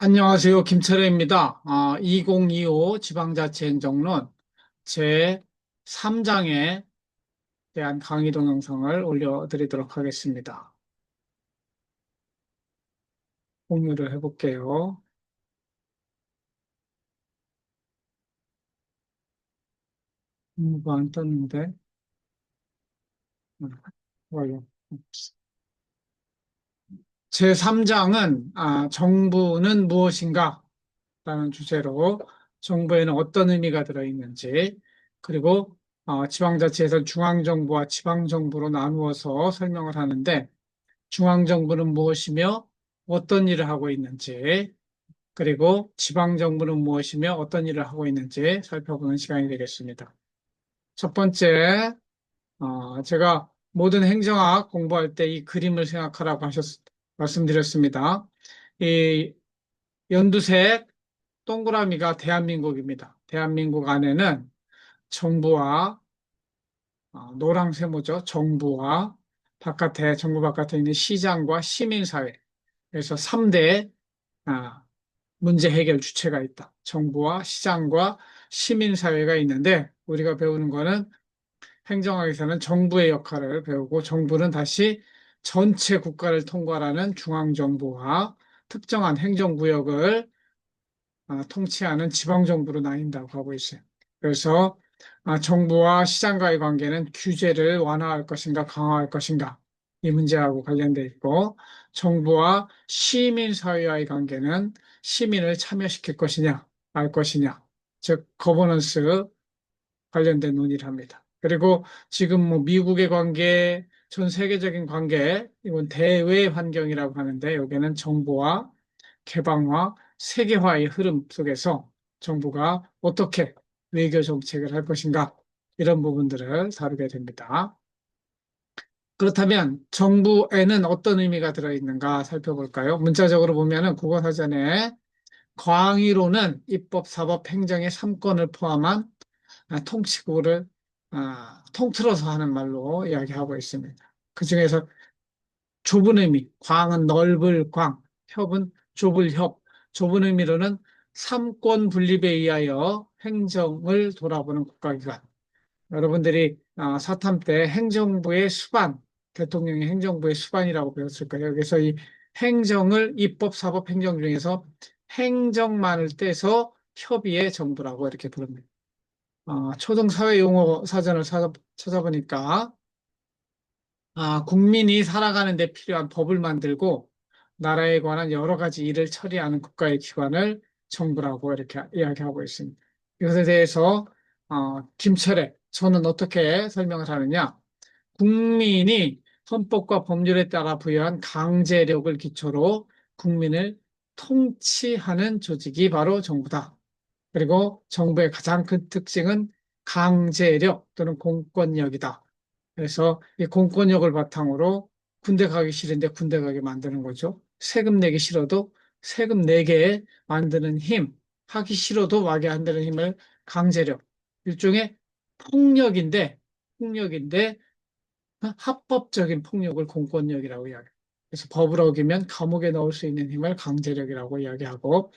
안녕하세요. 김철애입니다. 2025 지방자치행정론 제3장에 대한 강의 동영상을 올려드리도록 하겠습니다. 공유를 해볼게요. 공유가 안 떴는데. 좋아요. 제3장은 정부는 무엇인가? 라는 주제로 정부에는 어떤 의미가 들어있는지, 그리고 지방자치에서 중앙정부와 지방정부로 나누어서 설명을 하는데, 중앙정부는 무엇이며 어떤 일을 하고 있는지, 그리고 지방정부는 무엇이며 어떤 일을 하고 있는지 살펴보는 시간이 되겠습니다. 첫 번째, 제가 모든 행정학 공부할 때 이 그림을 생각하라고 말씀드렸습니다. 이 연두색 동그라미가 대한민국입니다. 대한민국 안에는 정부와 노랑 세모죠. 정부와 정부 바깥에 있는 시장과 시민사회. 그래서 3대 문제 해결 주체가 있다. 정부와 시장과 시민사회가 있는데 우리가 배우는 거는 행정학에서는 정부의 역할을 배우고 정부는 다시 전체 국가를 통괄하는 중앙정부와 특정한 행정구역을 통치하는 지방정부로 나뉜다고 하고 있어요. 그래서 정부와 시장과의 관계는 규제를 완화할 것인가 강화할 것인가 이 문제하고 관련돼 있고 정부와 시민사회와의 관계는 시민을 참여시킬 것이냐 말 것이냐 즉 거버넌스 관련된 논의를 합니다. 그리고 지금 뭐 미국의 관계, 전 세계적인 관계, 이건 대외 환경이라고 하는데 여기는 정부와 개방화, 세계화의 흐름 속에서 정부가 어떻게 외교 정책을 할 것인가 이런 부분들을 다루게 됩니다. 그렇다면 정부에는 어떤 의미가 들어있는가 살펴볼까요? 문자적으로 보면은 국어사전에 광의로는 입법, 사법, 행정의 3권을 포함한 통치구를 통틀어서 하는 말로 이야기하고 있습니다. 그중에서 좁은 의미, 광은 넓을 광, 협은 좁을 협. 좁은 의미로는 삼권 분립에 의하여 행정을 돌아보는 국가기관. 여러분들이 사탐 때 행정부의 수반, 대통령의 행정부의 수반이라고 배웠을 거예요. 그래서 이 행정을 입법, 사법, 행정 중에서 행정만을 떼서 협의의 정부라고 이렇게 부릅니다. 초등사회용어 사전을 찾아보니까 국민이 살아가는 데 필요한 법을 만들고 나라에 관한 여러 가지 일을 처리하는 국가의 기관을 정부라고 이렇게 이야기하고 있습니다. 이것에 대해서 김철애 저는 어떻게 설명을 하느냐? 국민이 헌법과 법률에 따라 부여한 강제력을 기초로 국민을 통치하는 조직이 바로 정부다. 그리고 정부의 가장 큰 특징은 강제력 또는 공권력이다. 그래서 이 공권력을 바탕으로 군대 가기 싫은데 군대 가게 만드는 거죠. 세금 내기 싫어도 세금 내게 만드는 힘, 하기 싫어도 하게 만드는 힘을 강제력. 일종의 폭력인데, 폭력인데 합법적인 폭력을 공권력이라고 이야기해요. 그래서 법을 어기면 감옥에 넣을 수 있는 힘을 강제력이라고 이야기하고,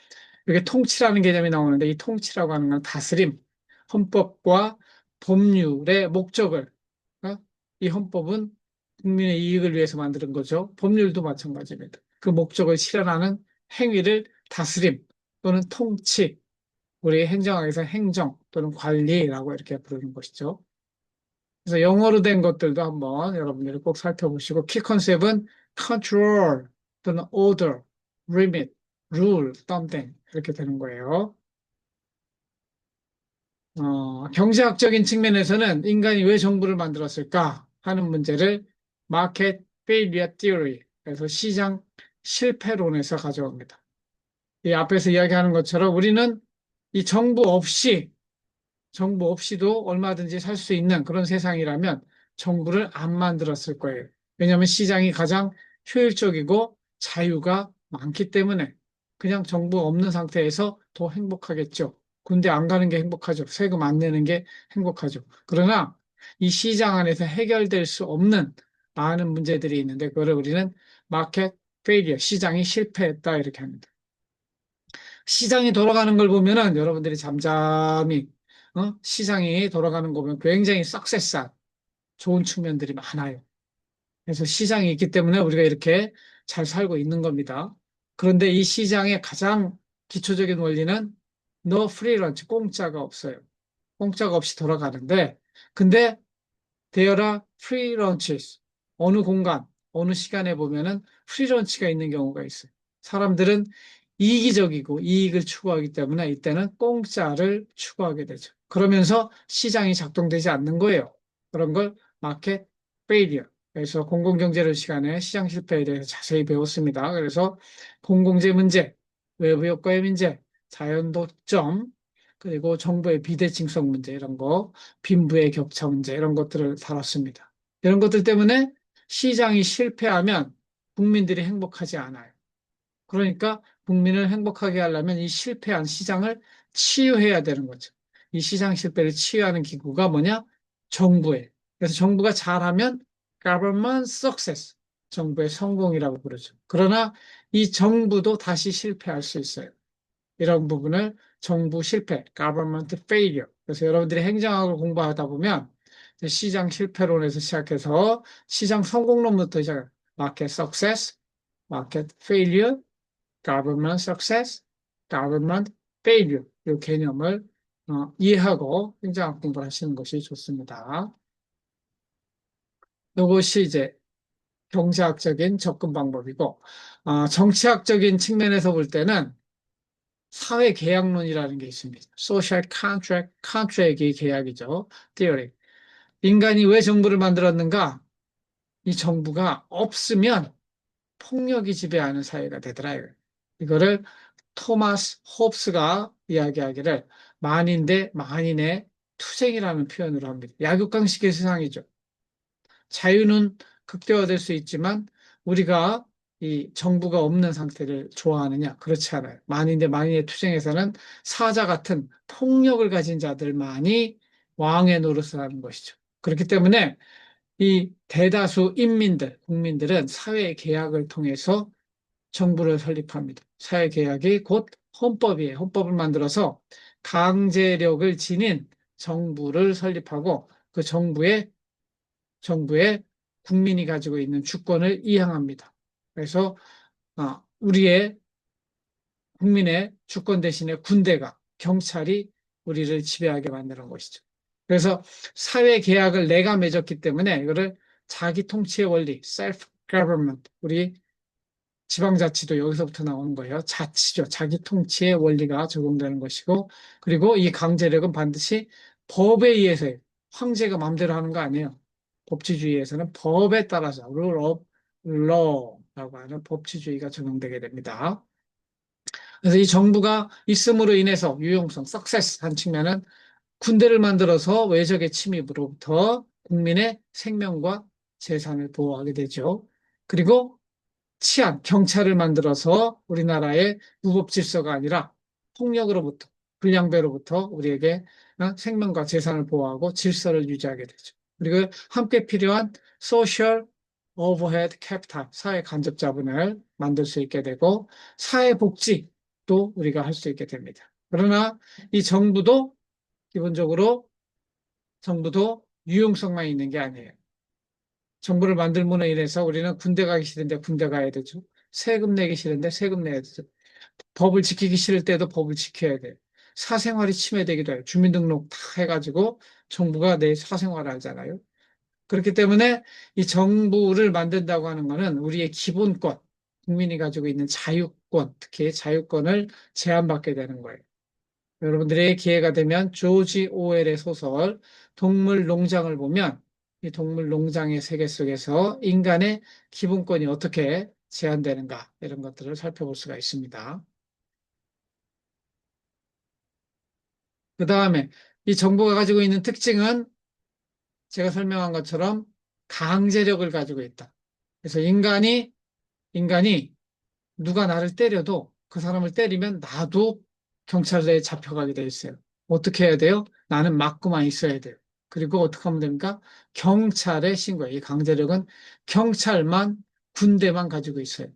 이게 통치라는 개념이 나오는데 이 통치라고 하는 건 다스림, 헌법과 법률의 목적을, 이 헌법은 국민의 이익을 위해서 만드는 거죠. 법률도 마찬가지입니다. 그 목적을 실현하는 행위를 다스림 또는 통치, 우리 행정학에서 행정 또는 관리라고 이렇게 부르는 것이죠. 그래서 영어로 된 것들도 한번 여러분들이 꼭 살펴보시고 키 컨셉은 control 또는 order, limit, rule, something 이렇게 되는 거예요. 경제학적인 측면에서는 인간이 왜 정부를 만들었을까 하는 문제를 마켓 페일리어 티어리, 그래서 시장 실패론에서 가져옵니다. 이 앞에서 이야기하는 것처럼 우리는 이 정부 없이도 얼마든지 살 수 있는 그런 세상이라면 정부를 안 만들었을 거예요. 왜냐하면 시장이 가장 효율적이고 자유가 많기 때문에 그냥 정부 없는 상태에서 더 행복하겠죠. 군대 안 가는 게 행복하죠. 세금 안 내는 게 행복하죠. 그러나 이 시장 안에서 해결될 수 없는 많은 문제들이 있는데 그거를 우리는 마켓 페일리어, 시장이 실패했다 이렇게 합니다. 시장이 돌아가는 걸 보면은 여러분들이 잠잠히 시장이 돌아가는 거 보면 굉장히 석세스한 좋은 측면들이 많아요. 그래서 시장이 있기 때문에 우리가 이렇게 잘 살고 있는 겁니다. 그런데 이 시장의 가장 기초적인 원리는 no free lunch, 공짜가 없어요. 공짜가 없이 돌아가는데, 근데 there are free lunches. 어느 공간, 어느 시간에 보면은 free lunch가 있는 경우가 있어요. 사람들은 이기적이고 이익을 추구하기 때문에 이때는 공짜를 추구하게 되죠. 그러면서 시장이 작동되지 않는 거예요. 그런 걸 마켓 페일리어. 그래서 공공경제를 시간에 시장 실패에 대해서 자세히 배웠습니다. 그래서 공공재 문제, 외부 효과의 문제, 자연 독점, 그리고 정부의 비대칭성 문제 이런 거, 빈부의 격차 문제 이런 것들을 다뤘습니다. 이런 것들 때문에 시장이 실패하면 국민들이 행복하지 않아요. 그러니까 국민을 행복하게 하려면 이 실패한 시장을 치유해야 되는 거죠. 이 시장 실패를 치유하는 기구가 뭐냐? 정부예요. 그래서 정부가 잘하면 government success, 정부의 성공이라고 부르죠. 그러나 이 정부도 다시 실패할 수 있어요. 이런 부분을 정부 실패, government failure. 그래서 여러분들이 행정학을 공부하다 보면 시장 실패론에서 시작해서 시장 성공론부터 시작, market success, market failure, government success, government failure. 이 개념을 이해하고 행정학 공부를 하시는 것이 좋습니다. 이것이 이제 경제학적인 접근 방법이고, 정치학적인 측면에서 볼 때는 사회 계약론이라는 게 있습니다. Social contract, contract이 계약이죠. Theory. 인간이 왜 정부를 만들었는가? 이 정부가 없으면 폭력이 지배하는 사회가 되더라. 이거를 토마스 홉스가 이야기하기를 만인 대 만인의 투쟁이라는 표현으로 합니다. 약육강식의 세상이죠. 자유는 극대화될 수 있지만 우리가 이 정부가 없는 상태를 좋아하느냐? 그렇지 않아요. 만인 대 만인의 투쟁에서는 사자 같은 폭력을 가진 자들만이 왕의 노릇을 하는 것이죠. 그렇기 때문에 이 대다수 인민들, 국민들은 사회 계약을 통해서 정부를 설립합니다. 사회 계약이 곧 헌법이에요. 헌법을 만들어서 강제력을 지닌 정부를 설립하고 그 정부에 국민이 가지고 있는 주권을 이양합니다. 그래서 우리의 국민의 주권 대신에 군대가 경찰이 우리를 지배하게 만드는 것이죠. 그래서 사회 계약을 내가 맺었기 때문에 이거를 자기 통치의 원리, self government, 우리 지방자치도 여기서부터 나오는 거예요. 자치죠. 자기 통치의 원리가 적용되는 것이고, 그리고 이 강제력은 반드시 법에 의해서요. 황제가 마음대로 하는 거 아니에요. 법치주의에서는 법에 따라서 rule of law라고 하는 법치주의가 적용되게 됩니다. 그래서 이 정부가 있음으로 인해서 유용성, success 한 측면은 군대를 만들어서 외적의 침입으로부터 국민의 생명과 재산을 보호하게 되죠. 그리고 치안, 경찰을 만들어서 우리나라의 무법 질서가 아니라 폭력으로부터, 불량배로부터 우리에게 생명과 재산을 보호하고 질서를 유지하게 되죠. 그리고 함께 필요한 소셜 오버헤드 캐피탈, 사회 간접 자본을 만들 수 있게 되고 사회복지도 우리가 할 수 있게 됩니다. 그러나 이 기본적으로 정부도 유용성만 있는 게 아니에요. 정부를 만들므로 인해서 우리는 군대 가기 싫은데 군대 가야 되죠. 세금 내기 싫은데 세금 내야 되죠. 법을 지키기 싫을 때도 법을 지켜야 돼요. 사생활이 침해되기도 해요. 주민등록 다 해가지고 정부가 내 사생활을 알잖아요. 그렇기 때문에 이 정부를 만든다고 하는 것은 우리의 기본권, 국민이 가지고 있는 자유권, 특히 자유권을 제한받게 되는 거예요. 여러분들의 기회가 되면 조지 오웰의 소설 동물 농장을 보면 이 동물 농장의 세계 속에서 인간의 기본권이 어떻게 제한되는가 이런 것들을 살펴볼 수가 있습니다. 그 다음에 이 정부가 가지고 있는 특징은 제가 설명한 것처럼 강제력을 가지고 있다. 그래서 인간이 누가 나를 때려도 그 사람을 때리면 나도 경찰서에 잡혀가게 돼 있어요. 어떻게 해야 돼요? 나는 맞고만 있어야 돼요. 그리고 어떻게 하면 됩니까? 경찰에 신고해요. 이 강제력은 경찰만, 군대만 가지고 있어요.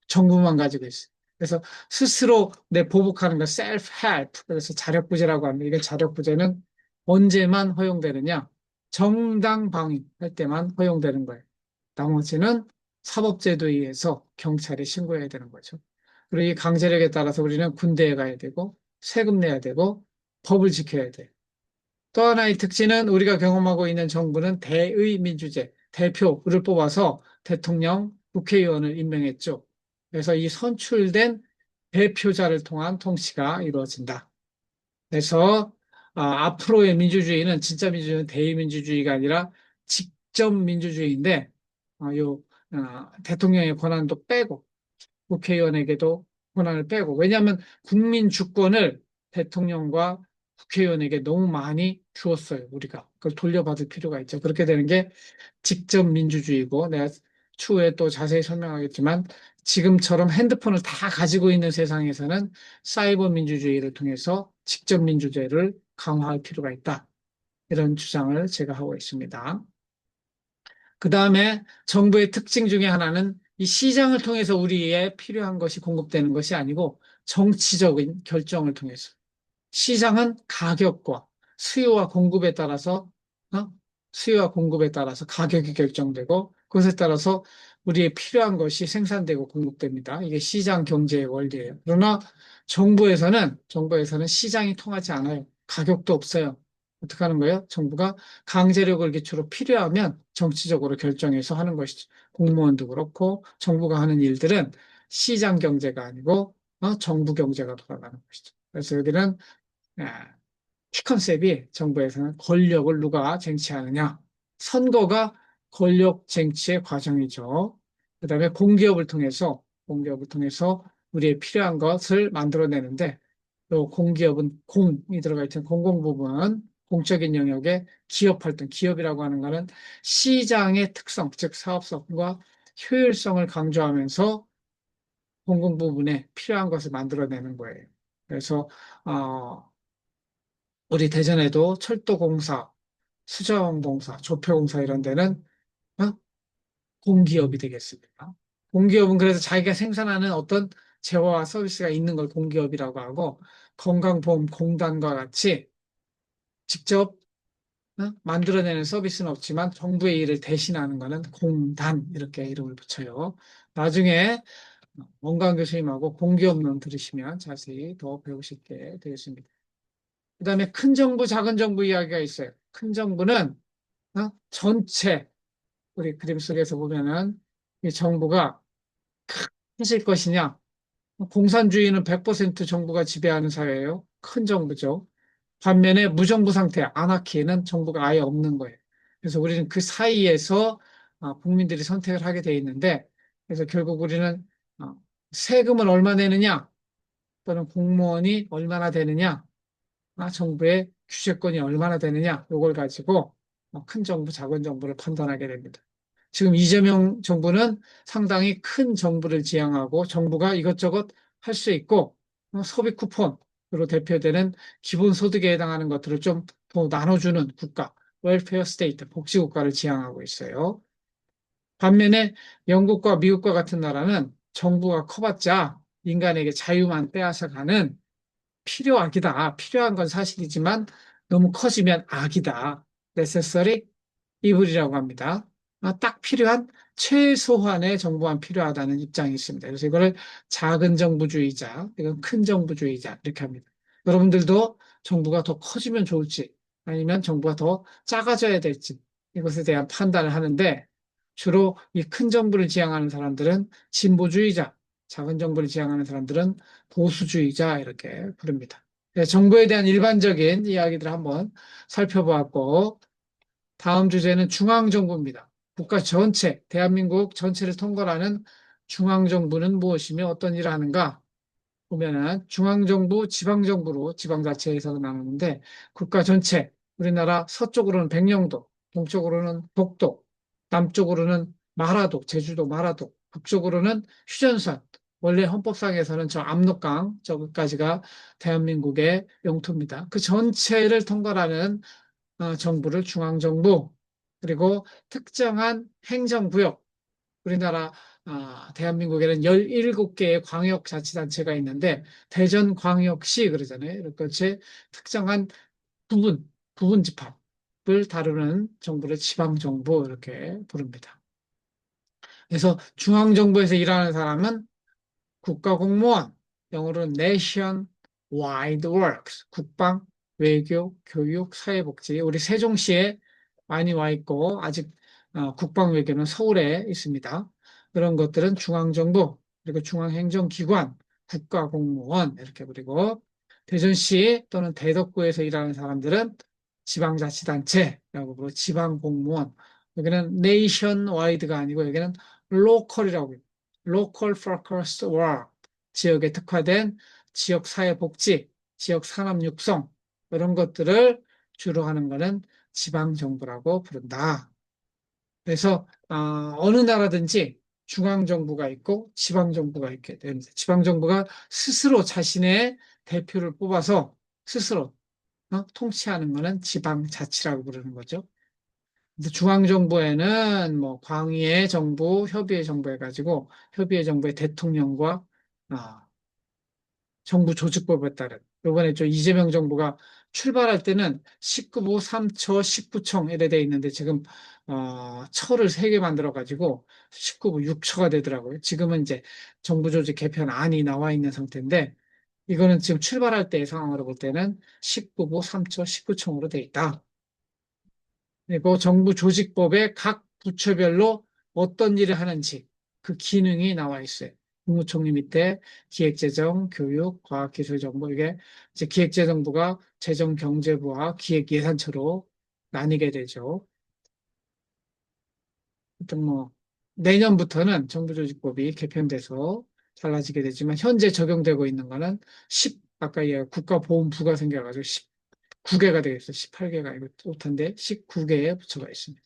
정부만 가지고 있어요. 그래서 스스로 내 보복하는 거 self-help. 그래서 자력부재라고 합니다. 이게 자력부재는 언제만 허용되느냐? 정당 방위할 때만 허용되는 거예요. 나머지는 사법제도에 의해서 경찰에 신고해야 되는 거죠. 그리고 이 강제력에 따라서 우리는 군대에 가야 되고 세금 내야 되고 법을 지켜야 돼요. 또 하나의 특징은 우리가 경험하고 있는 정부는 대의민주제, 대표를 뽑아서 대통령, 국회의원을 임명했죠. 그래서 이 선출된 대표자를 통한 통치가 이루어진다. 그래서 앞으로의 민주주의는 진짜 민주주의는 대의민주주의가 아니라 직접 민주주의인데 대통령의 권한도 빼고 국회의원에게도 권한을 빼고 왜냐하면 국민 주권을 대통령과 국회의원에게 너무 많이 주었어요. 우리가 그걸 돌려받을 필요가 있죠. 그렇게 되는 게 직접 민주주의고 내가 추후에 또 자세히 설명하겠지만 지금처럼 핸드폰을 다 가지고 있는 세상에서는 사이버 민주주의를 통해서 직접 민주주의를 강화할 필요가 있다. 이런 주장을 제가 하고 있습니다. 그 다음에 정부의 특징 중에 하나는 이 시장을 통해서 우리에 필요한 것이 공급되는 것이 아니고 정치적인 결정을 통해서 시장은 가격과 수요와 공급에 따라서 어? 수요와 공급에 따라서 가격이 결정되고 그것에 따라서 우리의 필요한 것이 생산되고 공급됩니다. 이게 시장 경제의 원리예요. 그러나 정부에서는 시장이 통하지 않아요. 가격도 없어요. 어떻게 하는 거예요? 정부가 강제력을 기초로 필요하면 정치적으로 결정해서 하는 것이죠. 공무원도 그렇고 정부가 하는 일들은 시장 경제가 아니고 정부 경제가 돌아가는 것이죠. 그래서 여기는 아, 키 컨셉이 정부에서는 권력을 누가 쟁취하느냐. 선거가 권력 쟁취의 과정이죠. 그다음에 공기업을 통해서 우리의 필요한 것을 만들어내는데 또 공기업은 공이 들어가 있는 공공 부분, 공적인 영역의 기업 활동, 기업이라고 하는 것은 시장의 특성, 즉 사업성과 효율성을 강조하면서 공공 부분에 필요한 것을 만들어내는 거예요. 그래서 어, 우리 대전에도 철도공사, 수자원공사, 조폐공사 이런 데는 어? 공기업이 되겠습니다. 공기업은 그래서 자기가 생산하는 어떤 재화와 서비스가 있는 걸 공기업이라고 하고 건강보험공단과 같이 직접 만들어내는 서비스는 없지만 정부의 일을 대신하는 것은 공단 이렇게 이름을 붙여요. 나중에 원광 교수님하고 공기업론 들으시면 자세히 더 배우시게 되겠습니다. 그다음에 큰 정부, 작은 정부 이야기가 있어요. 큰 정부는 전체 우리 그림 속에서 보면은 이 정부가 크실 것이냐? 공산주의는 100% 정부가 지배하는 사회예요. 큰 정부죠. 반면에 무정부 상태, 아나키는 정부가 아예 없는 거예요. 그래서 우리는 그 사이에서 국민들이 선택을 하게 돼 있는데, 그래서 결국 우리는 어, 세금을 얼마 내느냐, 또는 공무원이 얼마나 되느냐, 정부의 규제권이 얼마나 되느냐, 이걸 가지고 큰 정부, 작은 정부를 판단하게 됩니다. 지금 이재명 정부는 상당히 큰 정부를 지향하고 정부가 이것저것 할 수 있고 소비 쿠폰으로 대표되는 기본소득에 해당하는 것들을 좀 더 나눠주는 국가, 웰페어 스테이트, 복지국가를 지향하고 있어요. 반면에 영국과 미국과 같은 나라는 정부가 커봤자 인간에게 자유만 빼앗아 가는 필요악이다. 필요한 건 사실이지만 너무 커지면 악이다. necessary evil이라고 합니다. 딱 필요한 최소한의 정보만 필요하다는 입장이 있습니다. 그래서 이거를 작은 정부주의자, 이건 큰 정부주의자 이렇게 합니다. 여러분들도 정부가 더 커지면 좋을지 아니면 정부가 더 작아져야 될지 이것에 대한 판단을 하는데 주로 이 큰 정부를 지향하는 사람들은 진보주의자, 작은 정부를 지향하는 사람들은 보수주의자 이렇게 부릅니다. 네, 정부에 대한 일반적인 이야기들을 한번 살펴보았고 다음 주제는 중앙정부입니다. 국가 전체, 대한민국 전체를 통괄하는 중앙정부는 무엇이며 어떤 일을 하는가? 보면은 중앙정부, 지방정부로 지방자치에서 나누는데 국가 전체, 우리나라 서쪽으로는 백령도, 동쪽으로는 독도, 남쪽으로는 마라도, 제주도 마라도, 북쪽으로는 휴전선, 원래 헌법상에서는 저 압록강 저기까지가 대한민국의 영토입니다. 그 전체를 통괄하는 정부를 중앙정부, 그리고 특정한 행정구역, 우리나라 대한민국에는 17개의 광역자치단체가 있는데 대전광역시 그러잖아요. 그렇게 특정한 부분 집합을 다루는 정부를 지방정부 이렇게 부릅니다. 그래서 중앙정부에서 일하는 사람은 국가공무원, 영어로는 Nation Wide Works, 국방, 외교, 교육, 사회복지. 우리 세종시에 많이 와 있고, 아직 국방 외교는 서울에 있습니다. 그런 것들은 중앙정부, 그리고 중앙행정기관, 국가공무원, 이렇게 부르고, 대전시 또는 대덕구에서 일하는 사람들은 지방자치단체라고 부르고, 지방공무원. 여기는 네이션 와이드가 아니고, 여기는 로컬이라고 해요. local focused work, 지역에 특화된 지역 사회 복지, 지역 산업 육성, 이런 것들을 주로 하는 것은 지방 정부라고 부른다. 그래서 어느 나라든지 중앙 정부가 있고 지방 정부가 있게 됩니다. 지방 정부가 스스로 자신의 대표를 뽑아서 스스로 통치하는 것은 지방 자치라고 부르는 거죠. 중앙정부에는 뭐 광의의 정부, 협의의 정부 해가지고 협의의 정부의 대통령과 아, 정부 조직법에 따른 이번에 저 이재명 정부가 출발할 때는 19부 3처 19청 이래 돼 있는데 지금 처를 3개 만들어 가지고 19부 6처가 되더라고요. 지금은 이제 정부 조직 개편 안이 나와 있는 상태인데 이거는 지금 출발할 때의 상황으로 볼 때는 19부 3처 19청으로 돼 있다. 그리고 정부 조직법에 각 부처별로 어떤 일을 하는지 그 기능이 나와 있어요. 국무총리 밑에 기획재정, 교육, 과학기술정보 이게 이제 기획재정부가 재정경제부와 기획예산처로 나뉘게 되죠. 하여튼 뭐 내년부터는 정부조직법이 개편돼서 달라지게 되지만 현재 적용되고 있는 거는 10 아까 국가보훈부가 생겨가지고 19개가 되겠어요. 18개가 아니고 못한데 19개의 부처가 있습니다.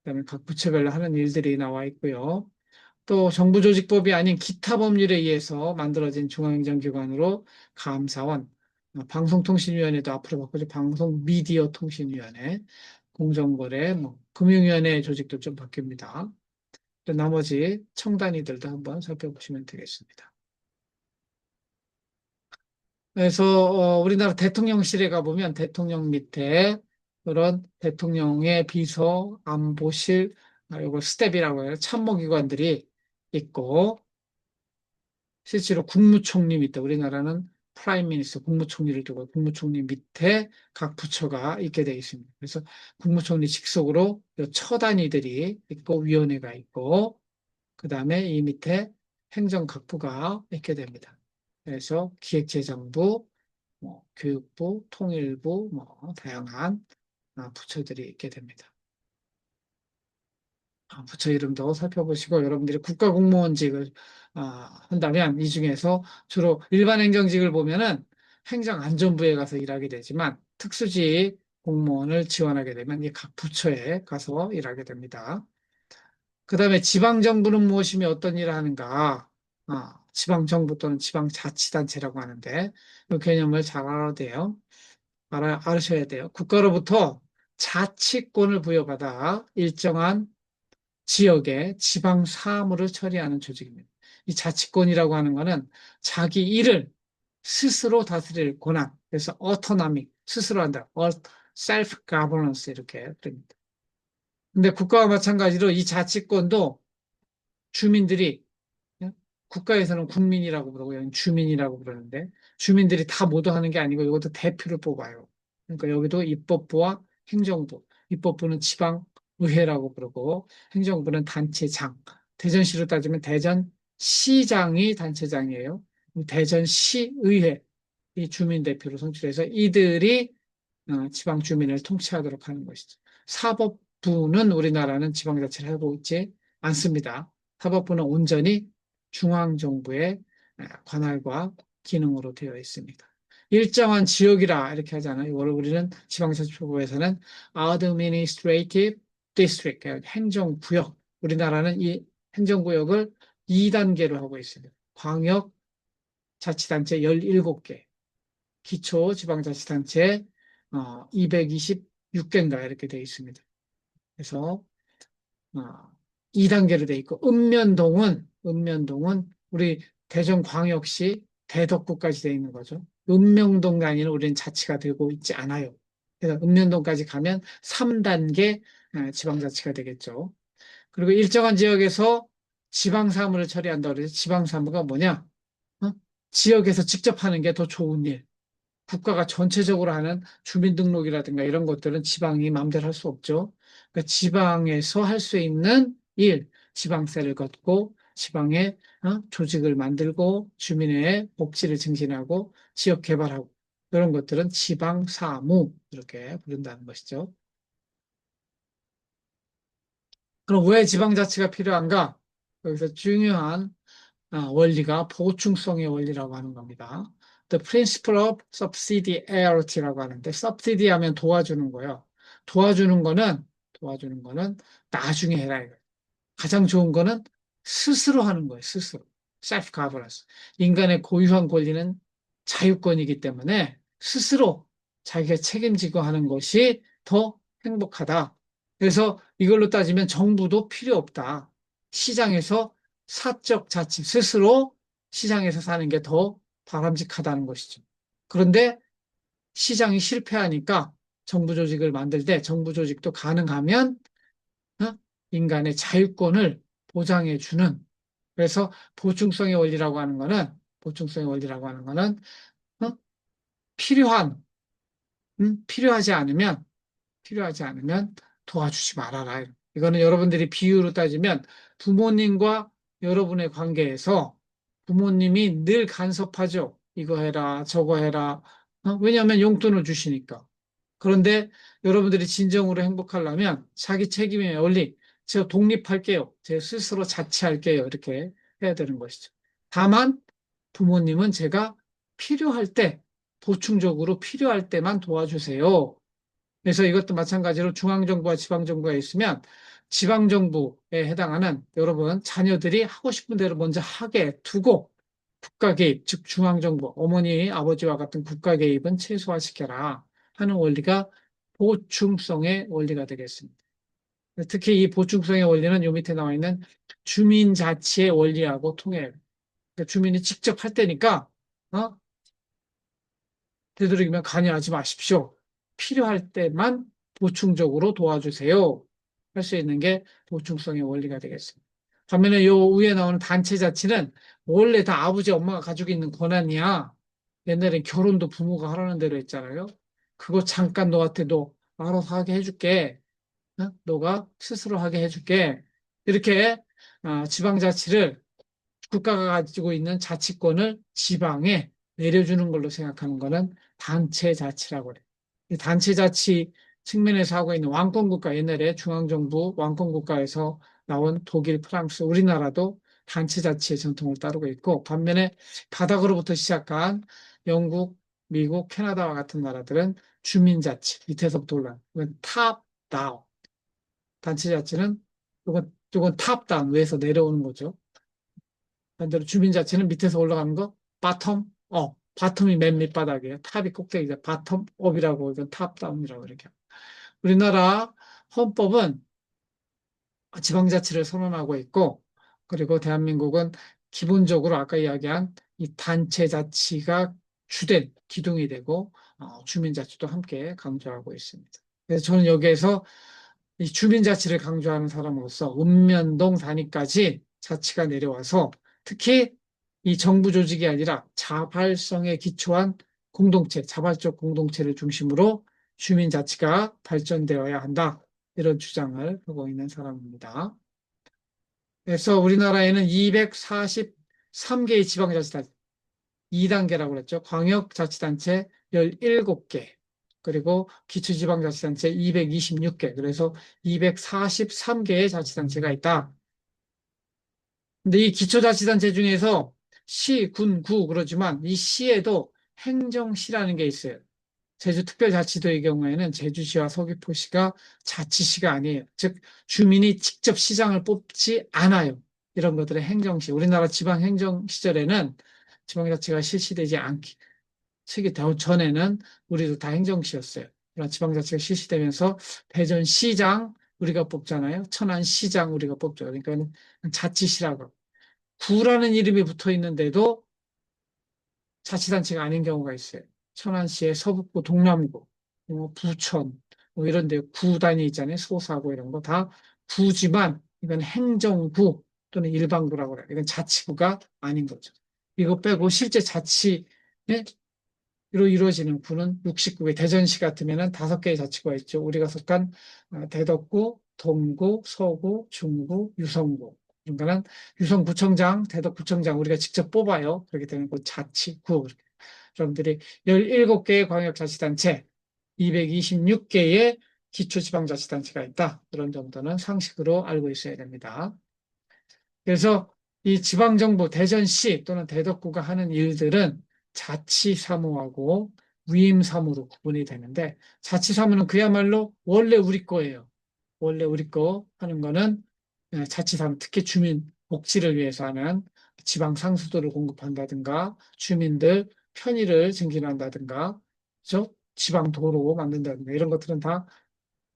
그다음에 각 부처별로 하는 일들이 나와 있고요. 또 정부조직법이 아닌 기타 법률에 의해서 만들어진 중앙행정기관으로 감사원, 방송통신위원회도 앞으로 바꾸죠. 방송미디어통신위원회, 공정거래, 뭐 금융위원회 조직도 좀 바뀝니다. 또 나머지 청단위들도 한번 살펴보시면 되겠습니다. 그래서 우리나라 대통령실에 가보면 대통령 밑에 그런 대통령의 비서, 안보실, 이거 스텝이라고 해요. 참모기관들이 있고 실제로 국무총리 밑에 우리나라는 프라임 미니스터 국무총리를 두고 국무총리 밑에 각 부처가 있게 되어 있습니다. 그래서 국무총리 직속으로 처단위들이 있고 위원회가 있고 그다음에 이 밑에 행정각부가 있게 됩니다. 그래서 기획재정부, 뭐 교육부, 통일부, 뭐 다양한 부처들이 있게 됩니다. 부처 이름도 살펴보시고 여러분들이 국가공무원직을 한다면 이 중에서 주로 일반 행정직을 보면은 행정안전부에 가서 일하게 되지만 특수직 공무원을 지원하게 되면 이 각 부처에 가서 일하게 됩니다. 그다음에 지방정부는 무엇이며 어떤 일을 하는가? 지방정부 또는 지방자치단체라고 하는데 이 개념을 잘 알아야 돼요. 알으셔야 돼요. 국가로부터 자치권을 부여받아 일정한 지역의 지방 사무를 처리하는 조직입니다. 이 자치권이라고 하는 것은 자기 일을 스스로 다스릴 권한, 그래서 autonomy, 스스로 한다. self governance 이렇게 됩니다. 근데 국가와 마찬가지로 이 자치권도 주민들이 국가에서는 국민이라고 부르고 여기 주민이라고 부르는데 주민들이 다 모두 하는 게 아니고 이것도 대표를 뽑아요. 그러니까 여기도 입법부와 행정부, 입법부는 지방의회라고 부르고 행정부는 단체장. 대전시로 따지면 대전시장이 단체장이에요. 대전시의회 이 주민 대표로 선출해서 이들이 지방 주민을 통치하도록 하는 것이죠. 사법부는 우리나라는 지방자치를 하고 있지 않습니다. 사법부는 온전히 중앙정부의 관할과 기능으로 되어 있습니다. 일정한 지역이라 이렇게 하잖아요. 이걸 우리는 지방자치법에서는 Administrative District, 행정구역. 우리나라는 이 행정구역을 2단계로 하고 있습니다. 광역자치단체 17개, 기초지방자치단체 226개인가 이렇게 되어 있습니다. 그래서 2단계로 돼 있고, 읍면동은 우리 대전광역시 대덕구까지 돼 있는 거죠. 읍명동 단위는 우리는 자치가 되고 있지 않아요. 그래서 읍면동까지 가면 3단계 지방자치가 되겠죠. 그리고 일정한 지역에서 지방사무를 처리한다 그래서 지방사무가 뭐냐? 어? 지역에서 직접 하는 게 더 좋은 일. 국가가 전체적으로 하는 주민등록이라든가 이런 것들은 지방이 마음대로 할 수 없죠. 그러니까 지방에서 할 수 있는 일, 지방세를 걷고 지방에 조직을 만들고 주민의 복지를 증진하고 지역 개발하고 이런 것들은 지방사무 이렇게 부른다는 것이죠. 그럼 왜 지방자치가 필요한가? 여기서 중요한 원리가 보충성의 원리라고 하는 겁니다. The principle of subsidiarity라고 하는데, subsidy 하면 도와주는 거예요. 도와주는 거는 나중에 해라. 이거예요. 가장 좋은 거는 스스로 하는 거예요. 스스로. self governance. 인간의 고유한 권리는 자유권이기 때문에 스스로 자기가 책임지고 하는 것이 더 행복하다. 그래서 이걸로 따지면 정부도 필요 없다. 시장에서 사적 자치, 스스로 시장에서 사는 게 더 바람직하다는 것이죠. 그런데 시장이 실패하니까 정부 조직을 만들 때 정부 조직도 가능하면 어? 인간의 자유권을 보장해 주는 그래서 보충성의 원리라고 하는 거는 어? 필요한 필요하지 않으면 도와주지 말아라. 이거는 여러분들이 비유로 따지면 부모님과 여러분의 관계에서 부모님이 늘 간섭하죠. 이거 해라, 저거 해라. 왜냐하면 용돈을 주시니까. 그런데 여러분들이 진정으로 행복하려면 자기 책임의 원리, 제가 독립할게요. 제 스스로 자치할게요. 이렇게 해야 되는 것이죠. 다만 부모님은 제가 필요할 때, 보충적으로 필요할 때만 도와주세요. 그래서 이것도 마찬가지로 중앙정부와 지방정부가 있으면 지방정부에 해당하는 여러분 자녀들이 하고 싶은 대로 먼저 하게 두고 국가 개입, 즉 중앙정부, 어머니, 아버지와 같은 국가 개입은 최소화시켜라 하는 원리가 보충성의 원리가 되겠습니다. 특히 이 보충성의 원리는 요 밑에 나와 있는 주민자치의 원리하고 통해요. 그러니까 주민이 직접 할 때니까 어? 되도록이면 관여하지 마십시오. 필요할 때만 보충적으로 도와주세요. 할 수 있는 게 보충성의 원리가 되겠습니다. 반면에 요 위에 나오는 단체 자치는 원래 다 아버지 엄마가 가지고 있는 권한이야. 옛날엔 결혼도 부모가 하라는 대로 했잖아요. 그거 잠깐 너한테 너 알아서 하게 해줄게. 너가 스스로 하게 해줄게. 이렇게 지방자치를 국가가 가지고 있는 자치권을 지방에 내려주는 걸로 생각하는 거는 단체 자치라고 그래요. 이 단체 자치 측면에서 하고 있는 왕권 국가, 옛날에 중앙정부 왕권 국가에서 나온 독일, 프랑스, 우리나라도 단체 자치의 전통을 따르고 있고, 반면에 바닥으로부터 시작한 영국, 미국, 캐나다와 같은 나라들은 주민자치, 밑에서부터 올라간, 이건 탑 다운. 단체 자치는 이건 탑 다운, 위에서 내려오는 거죠. 반대로 주민 자체는 밑에서 올라가는 거 바텀 업. 바텀이 맨 밑바닥이에요. 탑이 꼭대기죠. 바텀 업이라고 이건 탑 다운이라고 이렇게. 우리나라 헌법은 지방자치를 선언하고 있고 그리고 대한민국은 기본적으로 아까 이야기한 이 단체 자치가 주된 기둥이 되고 주민자치도 함께 강조하고 있습니다. 그래서 저는 여기에서 이 주민자치를 강조하는 사람으로서 읍면동 단위까지 자치가 내려와서 특히 이 정부 조직이 아니라 자발성에 기초한 공동체, 자발적 공동체를 중심으로 주민자치가 발전되어야 한다. 이런 주장을 하고 있는 사람입니다. 그래서 우리나라에는 243개의 지방자치단체, 2단계라고 그랬죠. 광역자치단체 17개, 그리고 기초지방자치단체 226개, 그래서 243개의 자치단체가 있다. 근데 이 기초자치단체 중에서 시, 군, 구 그러지만 이 시에도 행정시라는 게 있어요. 제주특별자치도의 경우에는 제주시와 서귀포시가 자치시가 아니에요. 즉 주민이 직접 시장을 뽑지 않아요. 이런 것들의 행정시. 우리나라 지방행정 시절에는 지방자치가 실시되지 않기 시기 전에는 우리도 다 행정시였어요. 그러나 지방자치가 실시되면서 대전시장, 우리가 뽑잖아요. 천안시장 우리가 뽑죠. 그러니까 자치시라고. 구라는 이름이 붙어 있는데도 자치단체가 아닌 경우가 있어요. 천안시의 서북구, 동남구, 부천, 뭐 이런 데 구 단위 있잖아요. 소사구 이런 거 다 구지만 이건 행정구 또는 일반구라고 그래요. 이건 자치구가 아닌 거죠. 이거 빼고 실제 자치로 이루어지는 구는 69개, 대전시 같으면은 5개의 자치구가 있죠. 우리가 속한 대덕구, 동구, 서구, 중구, 유성구. 그러니까는 유성구청장, 대덕구청장 우리가 직접 뽑아요. 그렇게 되는 건 자치구. 여러분들이 17개의 광역자치단체, 226개의 기초지방자치단체가 있다. 그런 정도는 상식으로 알고 있어야 됩니다. 그래서 이 지방정부, 대전시 또는 대덕구가 하는 일들은 자치사무하고 위임사무로 구분이 되는데, 자치사무는 그야말로 원래 우리 거예요. 원래 우리 거 하는 거는 자치사무, 특히 주민 복지를 위해서 하는 지방 상수도를 공급한다든가, 주민들 편의를 증진한다든가, 그죠? 지방 도로 만든다든가, 이런 것들은 다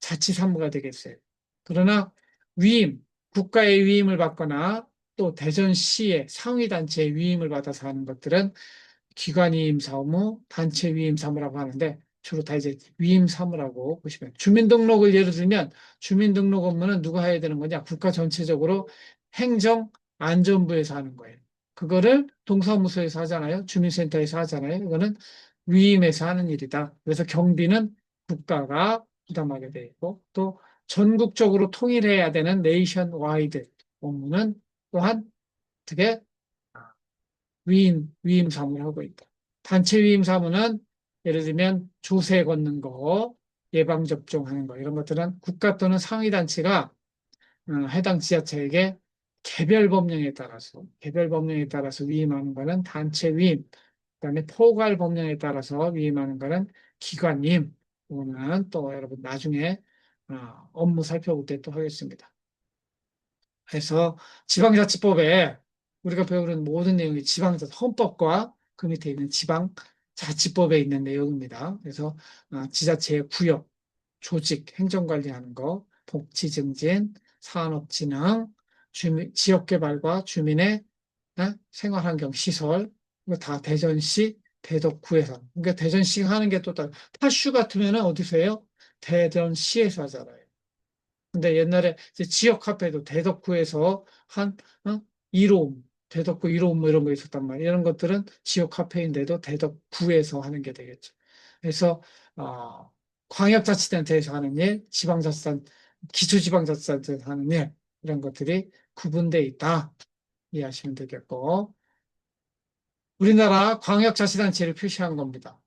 자치사무가 되겠어요. 그러나 위임, 국가의 위임을 받거나 또 대전시의 상위단체의 위임을 받아서 하는 것들은 기관위임 사무, 단체 위임 사무라고 하는데 주로 다 이제 위임 사무라고 보시면 주민등록을 예를 들면 주민등록 업무는 누가 해야 되는 거냐? 국가 전체적으로 행정안전부에서 하는 거예요. 그거를 동사무소에서 하잖아요. 주민센터에서 하잖아요. 이거는 위임에서 하는 일이다. 그래서 경비는 국가가 부담하게 돼 있고 또 전국적으로 통일해야 되는 네이션 와이드 업무는 또한 어떻게 위임 사무를 하고 있다. 단체 위임 사무는 예를 들면 조세 걷는 거, 예방접종하는 거 이런 것들은 국가 또는 상위단체가 해당 지자체에게 개별 법령에 따라서 위임하는 거는 단체 위임, 그다음에 포괄 법령에 따라서 위임하는 거는 기관 위임. 이거는 또 여러분 나중에 업무 살펴볼 때 또 하겠습니다. 그래서 지방자치법에 우리가 배우는 모든 내용이 헌법과 그 밑에 있는 지방자치법에 있는 내용입니다. 그래서 지자체의 구역, 조직, 행정관리하는 거, 복지 증진, 산업진흥, 지역개발과 주민의 생활환경 시설, 이거 다 대전시, 대덕구에서. 그러니까 대전시 하는 게 또 다른. 파슈 같으면 어디서 해요? 대전시에서 하잖아요. 근데 옛날에 이제 지역 카페도 대덕구에서 한 이로움, 대덕구 이로움 뭐 이런 거 있었단 말이에요. 이런 것들은 지역 카페인데도 대덕구에서 하는 게 되겠죠. 그래서 광역자치단체에서 하는 일, 기초지방자치단체에서 하는 일 이런 것들이 구분돼 있다 이해하시면 되겠고 우리나라 광역자치단체를 표시한 겁니다.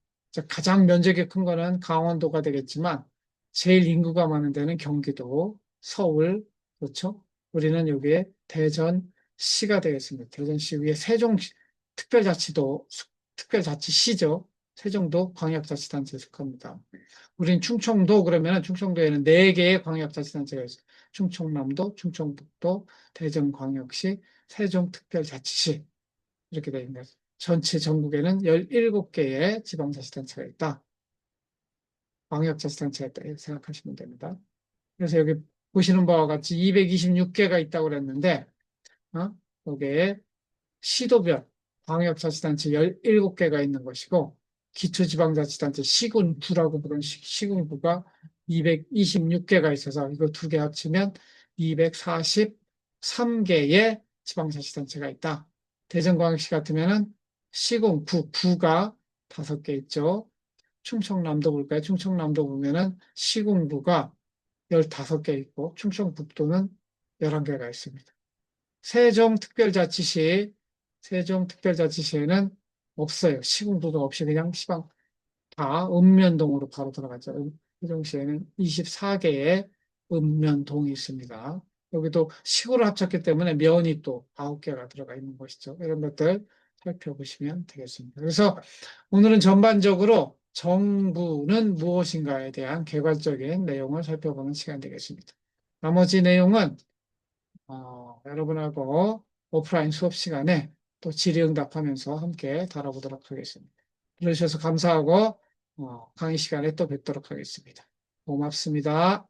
가장 면적이 큰 거는 강원도가 되겠지만 제일 인구가 많은 데는 경기도, 서울, 그렇죠? 우리는 여기에 대전시가 되겠습니다. 대전시 위에 특별자치시죠. 세종도 광역자치단체에 속합니다. 우린 충청도 그러면 충청도에는 4개의 광역자치단체가 있어요. 충청남도, 충청북도, 대전광역시, 세종특별자치시 이렇게 되어 있는 거죠. 전체 전국에는 17개의 지방자치단체가 있다. 광역자치단체가 있다. 이렇게 생각하시면 됩니다. 그래서 여기 보시는 바와 같이 226개가 있다고 그랬는데, 여기에 시도별 광역자치단체 17개가 있는 것이고, 기초지방자치단체 시군부라고 부르는 시군부가 226개가 있어서 이거 2개 합치면 243개의 지방자치단체가 있다. 대전광역시 같으면은 구가 5개 있죠. 충청남도 볼까요? 충청남도 보면은 시군구가 15개 있고 충청북도는 11개가 있습니다. 세종특별자치시에는 없어요. 시군구가 없이 그냥 시방 다 읍면동으로 바로 들어갔죠. 세종시에는 24개의 읍면동이 있습니다. 여기도 시구를 합쳤기 때문에 면이 또 9개가 들어가 있는 것이죠. 이런 것들 살펴보시면 되겠습니다. 그래서 오늘은 전반적으로 정부는 무엇인가에 대한 개괄적인 내용을 살펴보는 시간 되겠습니다. 나머지 내용은 여러분하고 오프라인 수업 시간에 또 질의응답하면서 함께 다뤄보도록 하겠습니다. 들어주셔서 감사하고 강의 시간에 또 뵙도록 하겠습니다. 고맙습니다.